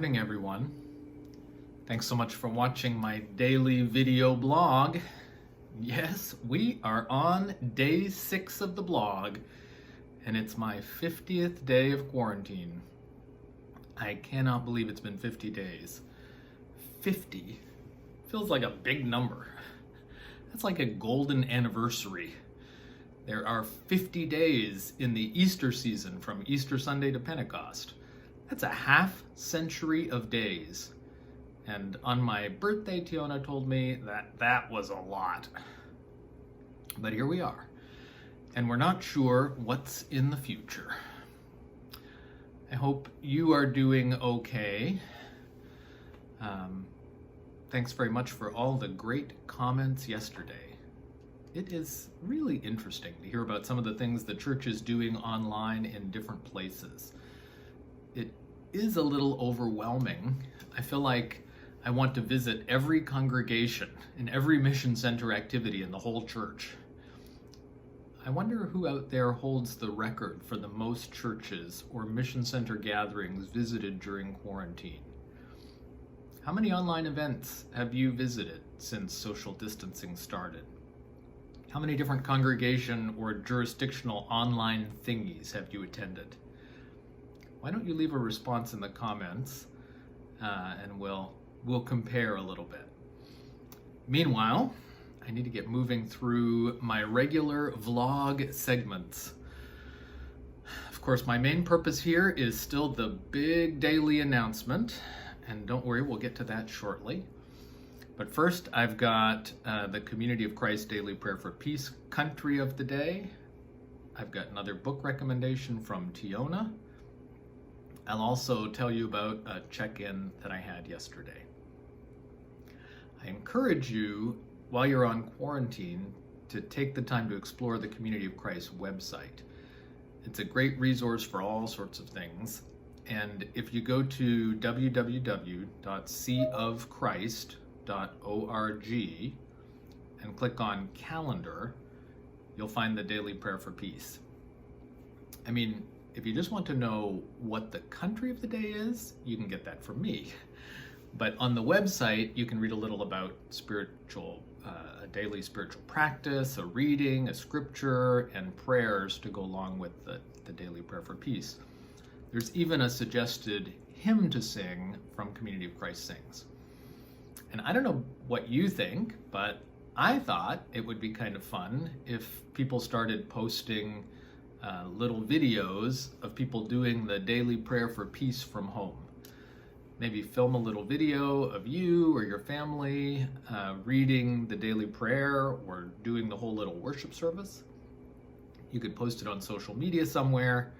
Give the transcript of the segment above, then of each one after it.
morning, everyone. Thanks so much for watching my daily video blog. Yes, we are on day 6 of the blog, and it's my 50th day of quarantine. I cannot believe it's been 50 days. 50 feels like a big number. That's like a golden anniversary. There are 50 days in the Easter season from Easter Sunday to Pentecost. That's a half century of days. And on my birthday, Tiona told me that was a lot. But here we are. And we're not sure what's in the future. I hope you are doing okay. Thanks very much for all the great comments yesterday. It is really interesting to hear about some of the things the church is doing online in different places. It is a little overwhelming. I feel like I want to visit every congregation and every mission center activity in the whole church. I wonder who out there holds the record for the most churches or mission center gatherings visited during quarantine. How many online events have you visited since social distancing started? How many different congregation or jurisdictional online thingies have you attended? Why don't you leave a response in the comments and we'll compare a little bit. Meanwhile, I need to get moving through my regular vlog segments. Of course, my main purpose here is still the big daily announcement, and don't worry, we'll get to that shortly. But first, I've got the Community of Christ Daily Prayer for Peace Country of the Day. I've got another book recommendation from Tiona. I'll also tell you about a check-in that I had yesterday. I encourage you, while you're on quarantine, to take the time to explore the Community of Christ website. It's a great resource for all sorts of things. And if you go to www.seaofchrist.org and click on calendar, you'll find the Daily Prayer for Peace. I mean, if you just want to know what the country of the day is, you can get that from me. But on the website, you can read a little about a daily spiritual practice, a reading, a scripture, and prayers to go along with the Daily Prayer for Peace. There's even a suggested hymn to sing from Community of Christ Sings. And I don't know what you think, but I thought it would be kind of fun if people started posting little videos of people doing the Daily Prayer for Peace from home. Maybe film a little video of you or your family reading the daily prayer or doing the whole little worship service. You could post it on social media somewhere.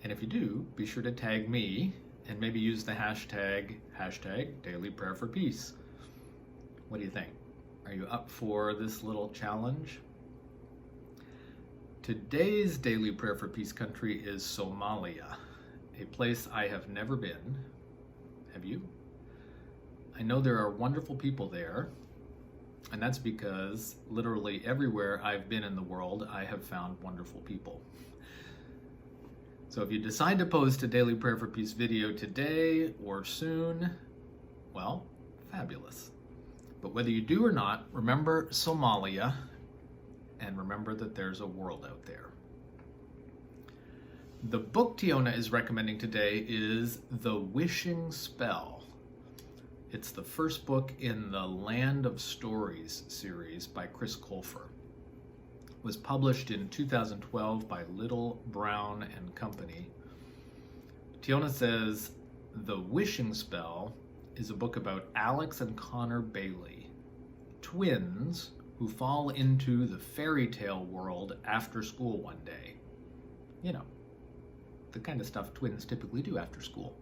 And if you do, be sure to tag me and maybe use the hashtag Daily Prayer for Peace. What do you think? Are you up for this little challenge? Today's Daily Prayer for Peace country is Somalia, a place I have never been. Have you? I know there are wonderful people there, and that's because literally everywhere I've been in the world, I have found wonderful people. So if you decide to post a Daily Prayer for Peace video today or soon, well, fabulous. But whether you do or not, remember Somalia, and remember that there's a world out there. The book Tiona is recommending today is The Wishing Spell. It's the first book in the Land of Stories series by Chris Colfer. It was published in 2012 by Little, Brown and Company. Tiona says The Wishing Spell is a book about Alex and Connor Bailey, twins who fall into the fairy tale world after school one day. You know, the kind of stuff twins typically do after school.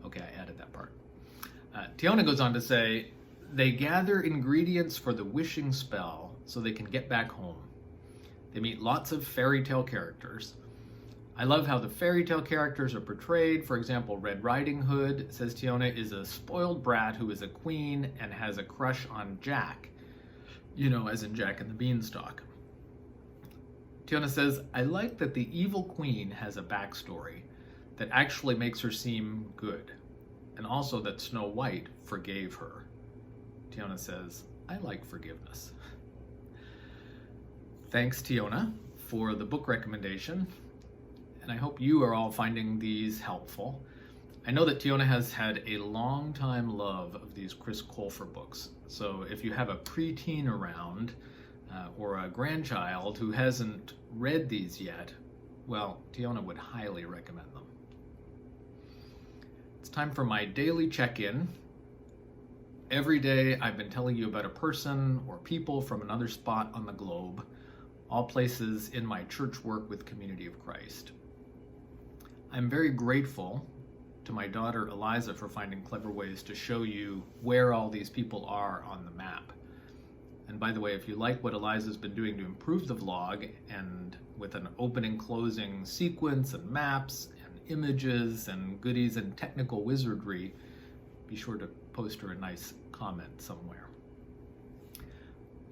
Okay, I added that part. Tiona goes on to say, they gather ingredients for the wishing spell so they can get back home. They meet lots of fairy tale characters. I love how the fairy tale characters are portrayed. For example, Red Riding Hood, says Tiona, is a spoiled brat who is a queen and has a crush on Jack. You know, as in Jack and the Beanstalk. Tiona says, I like that the evil queen has a backstory that actually makes her seem good. and also that Snow White forgave her. Tiona says, I like forgiveness. Thanks, Tiona, for the book recommendation, and I hope you are all finding these helpful. I know that Tiona has had a long time love of these Chris Colfer books, so if you have a preteen around or a grandchild who hasn't read these yet, well, Tiona would highly recommend them. It's time for my daily check-in. Every day I've been telling you about a person or people from another spot on the globe, all places in my church work with Community of Christ. I'm very grateful to my daughter Eliza for finding clever ways to show you where all these people are on the map. And by the way, if you like what Eliza's been doing to improve the vlog, and with an opening closing sequence and maps and images and goodies and technical wizardry, be sure to post her a nice comment somewhere.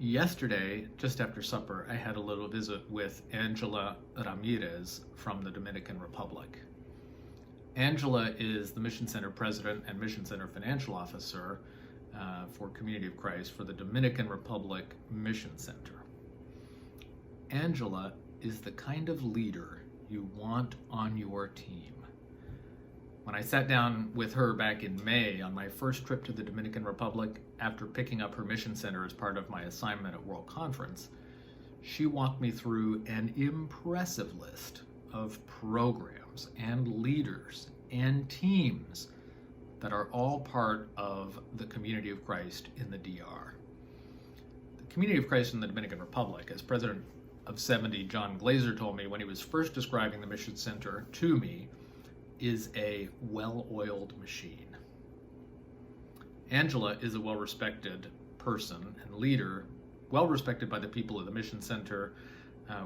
Yesterday, just after supper, I had a little visit with Angela Ramirez from the Dominican Republic. Angela is the Mission Center President and Mission Center Financial Officer for Community of Christ for the Dominican Republic Mission Center. Angela is the kind of leader you want on your team. When I sat down with her back in May on my first trip to the Dominican Republic after picking up her mission center as part of my assignment at World Conference, she walked me through an impressive list of programs and leaders and teams that are all part of the Community of Christ in the DR. The Community of Christ in the Dominican Republic, as President of 70 John Glazer told me when he was first describing the Mission Center to me, is a well-oiled machine. Angela is a well-respected person and leader, well-respected by the people of the Mission Center,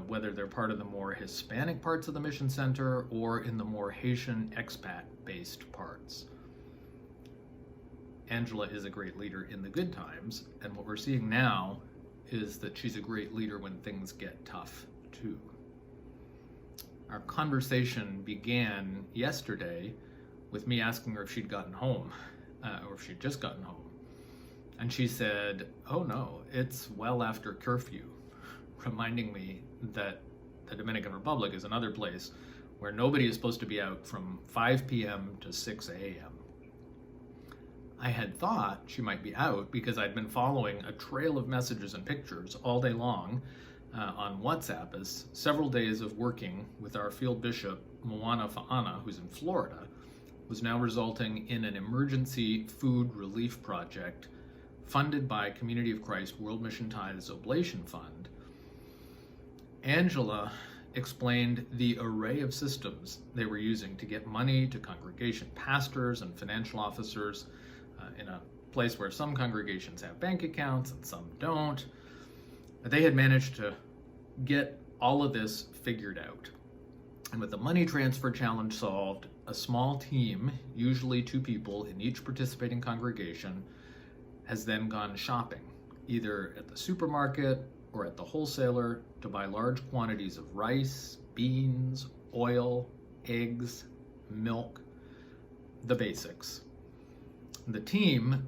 whether they're part of the more Hispanic parts of the Mission Center or in the more Haitian expat-based parts. Angela is a great leader in the good times, and what we're seeing now is that she's a great leader when things get tough, too. Our conversation began yesterday with me asking her if she'd gotten home, or if she'd just gotten home. And she said, oh no, it's well after curfew, reminding me that the Dominican Republic is another place where nobody is supposed to be out from 5 p.m. to 6 a.m. I had thought she might be out because I'd been following a trail of messages and pictures all day long on WhatsApp, as several days of working with our field bishop, Moana Fa'ana, who's in Florida, was now resulting in an emergency food relief project funded by Community of Christ World Mission Tithes Oblation Fund. Angela explained the array of systems they were using to get money to congregation pastors and financial officers in a place where some congregations have bank accounts and some don't. But they had managed to get all of this figured out. And with the money transfer challenge solved, a small team, usually 2 people in each participating congregation, has then gone shopping, either at the supermarket or at the wholesaler, to buy large quantities of rice, beans, oil, eggs, milk, the basics. The team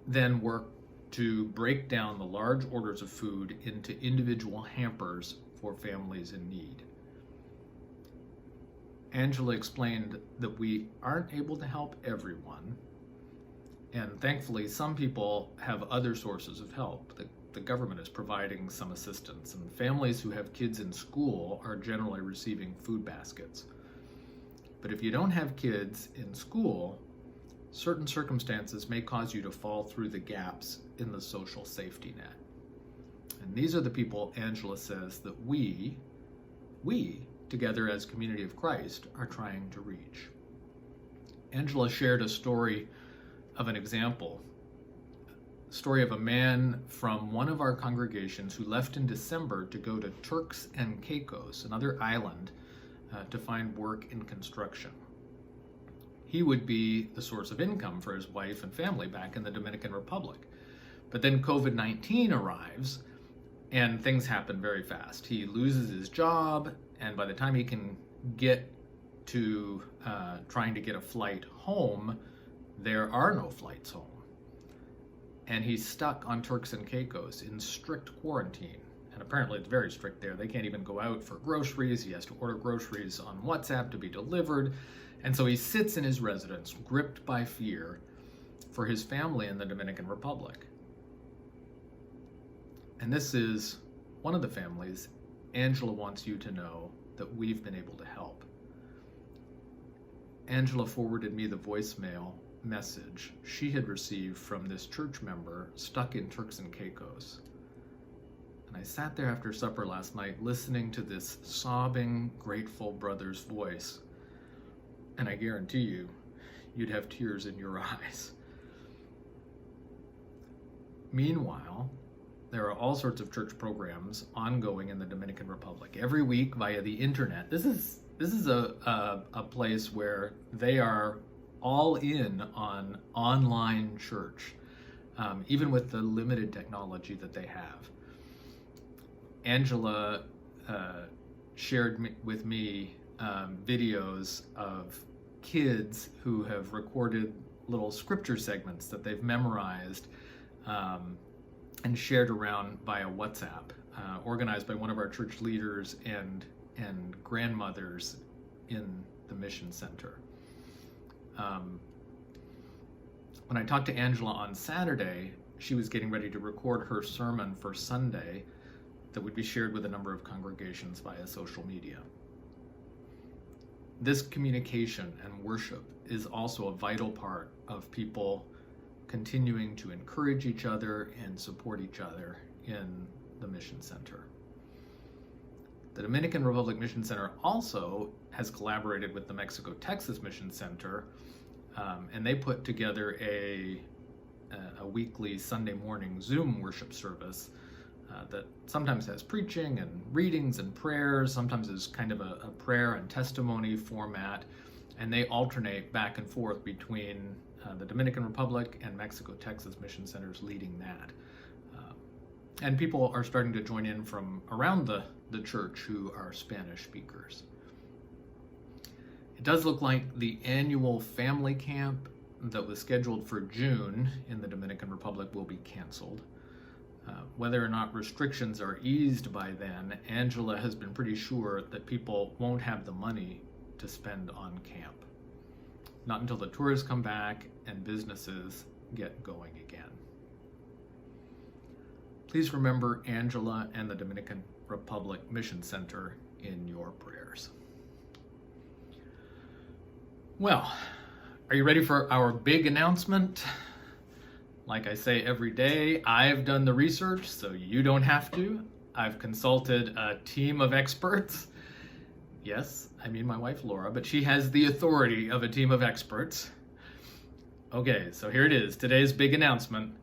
then worked to break down the large orders of food into individual hampers for families in need. Angela explained that we aren't able to help everyone, and thankfully some people have other sources of help. The government is providing some assistance, and families who have kids in school are generally receiving food baskets. But if you don't have kids in school, certain circumstances may cause you to fall through the gaps in the social safety net. And these are the people Angela says that we together as Community of Christ, are trying to reach. Angela shared a story of an example, a story of a man from one of our congregations who left in December to go to Turks and Caicos, another island, to find work in construction. He would be the source of income for his wife and family back in the Dominican Republic. But then COVID-19 arrives and things happen very fast. He loses his job, and by the time he can get to trying to get a flight home, there are no flights home. And he's stuck on Turks and Caicos in strict quarantine. And apparently it's very strict there. They can't even go out for groceries. He has to order groceries on WhatsApp to be delivered. And so he sits in his residence, gripped by fear for his family in the Dominican Republic. And this is one of the families Angela wants you to know that we've been able to help. Angela forwarded me the voicemail message she had received from this church member stuck in Turks and Caicos. And I sat there after supper last night listening to this sobbing, grateful brother's voice. And I guarantee you, you'd have tears in your eyes. Meanwhile, there are all sorts of church programs ongoing in the Dominican Republic every week via the internet. This is a place where they are all in on online church, even with the limited technology that they have. Angela shared with me videos of kids who have recorded little scripture segments that they've memorized and shared around via WhatsApp, organized by one of our church leaders and grandmothers in the Mission Center. When I talked to Angela on Saturday, she was getting ready to record her sermon for Sunday that would be shared with a number of congregations via social media. This communication and worship is also a vital part of people continuing to encourage each other and support each other in the Mission Center. The Dominican Republic Mission Center also has collaborated with the Mexico-Texas Mission Center, and they put together a weekly Sunday morning Zoom worship service that sometimes has preaching and readings and prayers, sometimes is kind of a prayer and testimony format, and they alternate back and forth between the Dominican Republic and Mexico-Texas Mission Centers leading that. And people are starting to join in from around the church who are Spanish speakers. It does look like the annual family camp that was scheduled for June in the Dominican Republic will be canceled. Whether or not restrictions are eased by then, Angela has been pretty sure that people won't have the money to spend on camp. Not until the tourists come back and businesses get going again. Please remember Angela and the Dominican Republic Mission Center in your prayers. Well, are you ready for our big announcement? Like I say every day, I've done the research, so you don't have to. I've consulted a team of experts. Yes, I mean my wife Laura, but she has the authority of a team of experts. Okay, so here it is, today's big announcement.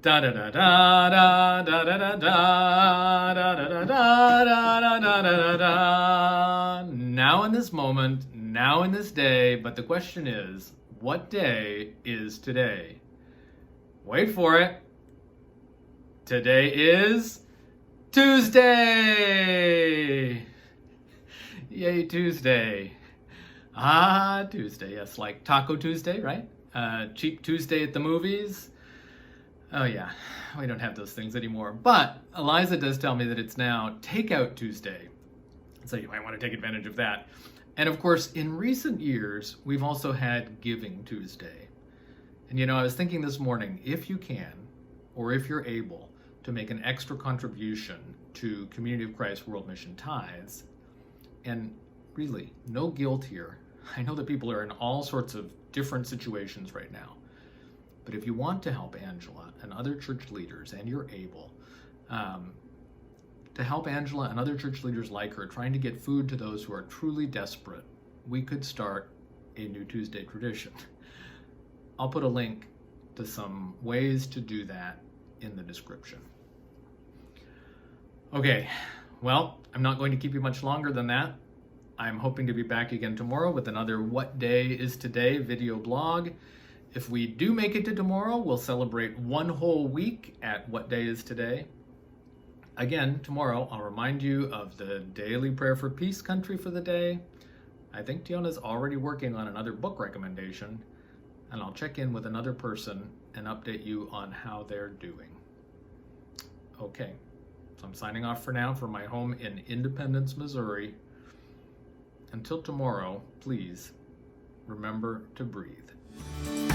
Da da da da da da da da da da da da da da da. Now in this moment, now in this day, but the question is, what day is today? Wait for it. Today is Tuesday. Yay, Tuesday. Tuesday, yes, like Taco Tuesday, right? Cheap Tuesday at the movies. Oh yeah, we don't have those things anymore. But Eliza does tell me that it's now Takeout Tuesday. So you might want to take advantage of that. And of course, in recent years, we've also had Giving Tuesday. And I was thinking this morning, if you can, or if you're able to make an extra contribution to Community of Christ World Mission Tithes, and really, no guilt here. I know that people are in all sorts of different situations right now. But if you want to help Angela and other church leaders, and you're able, to help Angela and other church leaders like her trying to get food to those who are truly desperate, we could start a new Tuesday tradition. I'll put a link to some ways to do that in the description. Okay, well, I'm not going to keep you much longer than that. I'm hoping to be back again tomorrow with another What Day Is Today video blog. If we do make it to tomorrow, we'll celebrate one whole week at What Day Is Today. Again, tomorrow, I'll remind you of the daily prayer for peace country for the day. I think Tiona's already working on another book recommendation. and I'll check in with another person and update you on how they're doing. Okay, so I'm signing off for now from my home in Independence, Missouri. Until tomorrow, please remember to breathe.